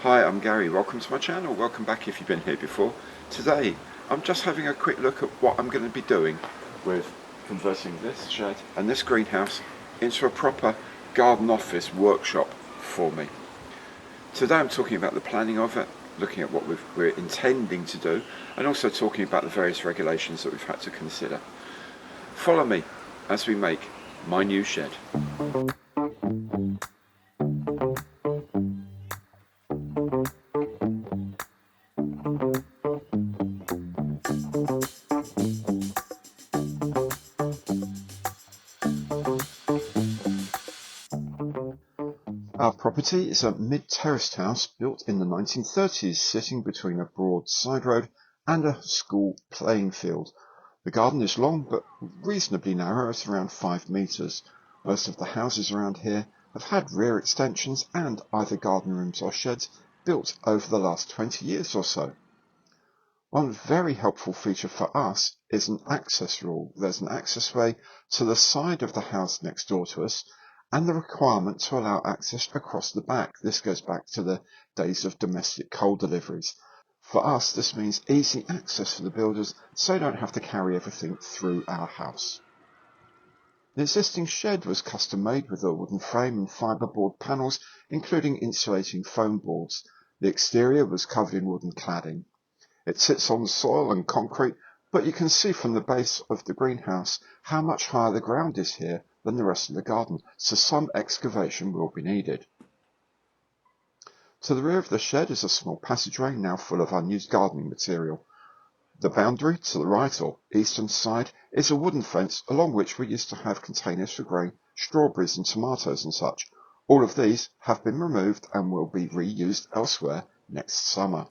Hi, I'm Gary. Welcome to my channel. Welcome back if you've been here before. Today, I'm just having a quick look at what I'm going to be doing with converting this shed and this greenhouse into a proper garden office workshop for me. Today I'm talking about the planning of it, looking at what we're intending to do, and also talking about the various regulations that we've had to consider. Follow me as we make my new shed. Our property is a mid-terraced house built in the 1930s, sitting between a broad side road and a school playing field. The garden is long but reasonably narrow at around 5 metres. Most of the houses around here have had rear extensions and either garden rooms or sheds built over the last 20 years or so. One very helpful feature for us is an access rule. There's an accessway to the side of the house next door to us, and the requirement to allow access across the back. This goes back to the days of domestic coal deliveries. For us, this means easy access for the builders, so they don't have to carry everything through our house. The existing shed was custom made with a wooden frame and fibreboard panels, including insulating foam boards. The exterior was covered in wooden cladding. It sits on the soil and concrete, but you can see from the base of the greenhouse how much higher the ground is here than the rest of the garden, so some excavation will be needed. To the rear of the shed is a small passageway now full of unused gardening material. The boundary to the right or eastern side is a wooden fence along which we used to have containers for growing strawberries and tomatoes and such. All of these have been removed and will be reused elsewhere next summer.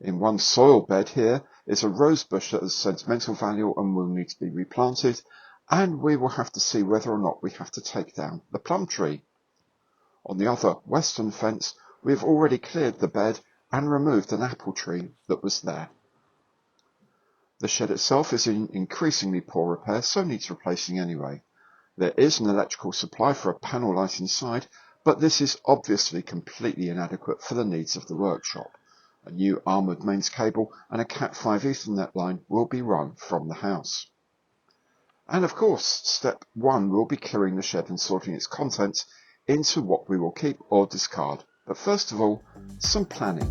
In one soil bed here is a rose bush that has sentimental value and will need to be replanted, and we will have to see whether or not we have to take down the plum tree. On the other western fence, we have already cleared the bed and removed an apple tree that was there. The shed itself is in increasingly poor repair, so needs replacing anyway. There is an electrical supply for a panel light inside, but this is obviously completely inadequate for the needs of the workshop. A new armoured mains cable and a Cat5 Ethernet line will be run from the house. And of course, step 1 will be clearing the shed and sorting its contents into what we will keep or discard. But first of all, some planning.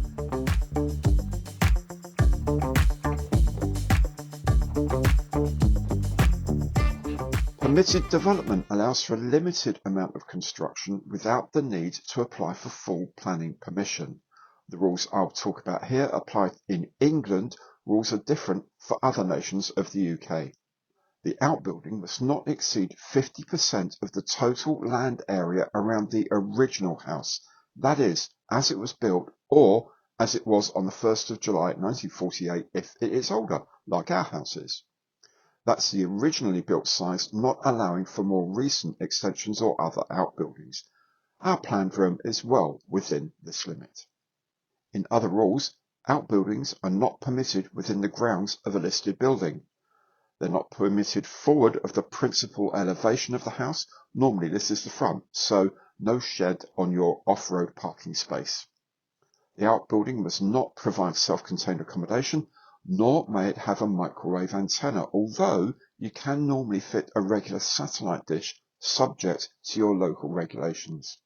Permitted development allows for a limited amount of construction without the need to apply for full planning permission. The rules I'll talk about here apply in England. Rules are different for other nations of the UK. The outbuilding must not exceed 50% of the total land area around the original house, that is, as it was built or as it was on the 1st of July 1948 if it is older, like our house is. That's the originally built size, not allowing for more recent extensions or other outbuildings. Our planned room is well within this limit. In other rules, outbuildings are not permitted within the grounds of a listed building. They're not permitted forward of the principal elevation of the house. Normally this is the front, so no shed on your off-road parking space. The outbuilding must not provide self-contained accommodation, nor may it have a microwave antenna, although you can normally fit a regular satellite dish subject to your local regulations.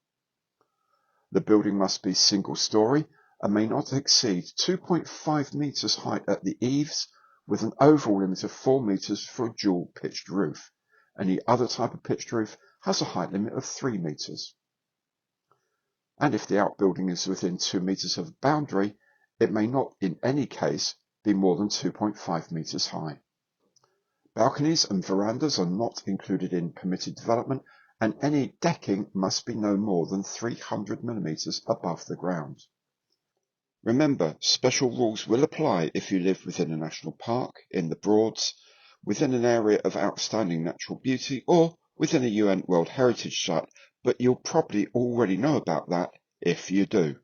The building must be single-story and may not exceed 2.5 metres height at the eaves, with an overall limit of 4 metres for a dual pitched roof. Any other type of pitched roof has a height limit of 3 metres. And if the outbuilding is within 2 metres of a boundary, it may not in any case be more than 2.5 metres high. Balconies and verandas are not included in permitted development, and any decking must be no more than 300 millimetres above the ground. Remember, special rules will apply if you live within a national park, in the Broads, within an area of outstanding natural beauty, or within a UN World Heritage Site, but you'll probably already know about that if you do.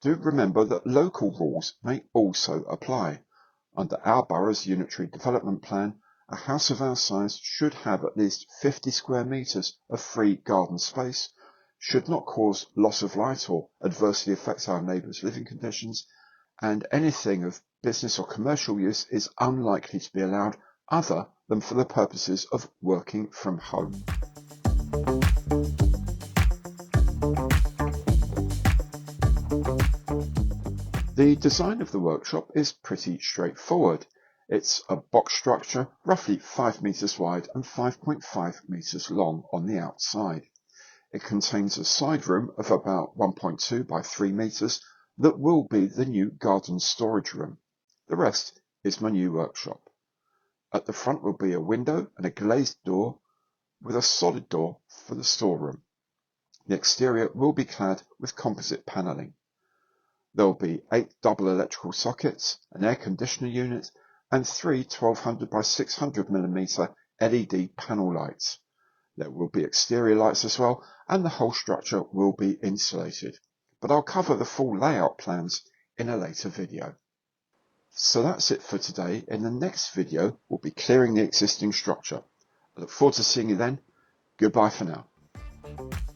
Do remember that local rules may also apply. Under our borough's unitary development plan, a house of our size should have at least 50 square metres of free garden space, should not cause loss of light or adversely affect our neighbours' living conditions, and anything of business or commercial use is unlikely to be allowed other than for the purposes of working from home. The design of the workshop is pretty straightforward. It's a box structure, roughly 5 metres wide and 5.5 metres long on the outside. It contains a side room of about 1.2 by 3 metres that will be the new garden storage room. The rest is my new workshop. At the front will be a window and a glazed door with a solid door for the storeroom. The exterior will be clad with composite panelling. There will be 8 double electrical sockets, an air conditioner unit, and 3 1200 by 600mm LED panel lights. There will be exterior lights as well, and the whole structure will be insulated. But I'll cover the full layout plans in a later video. So that's it for today. In the next video, we'll be clearing the existing structure. I look forward to seeing you then. Goodbye for now.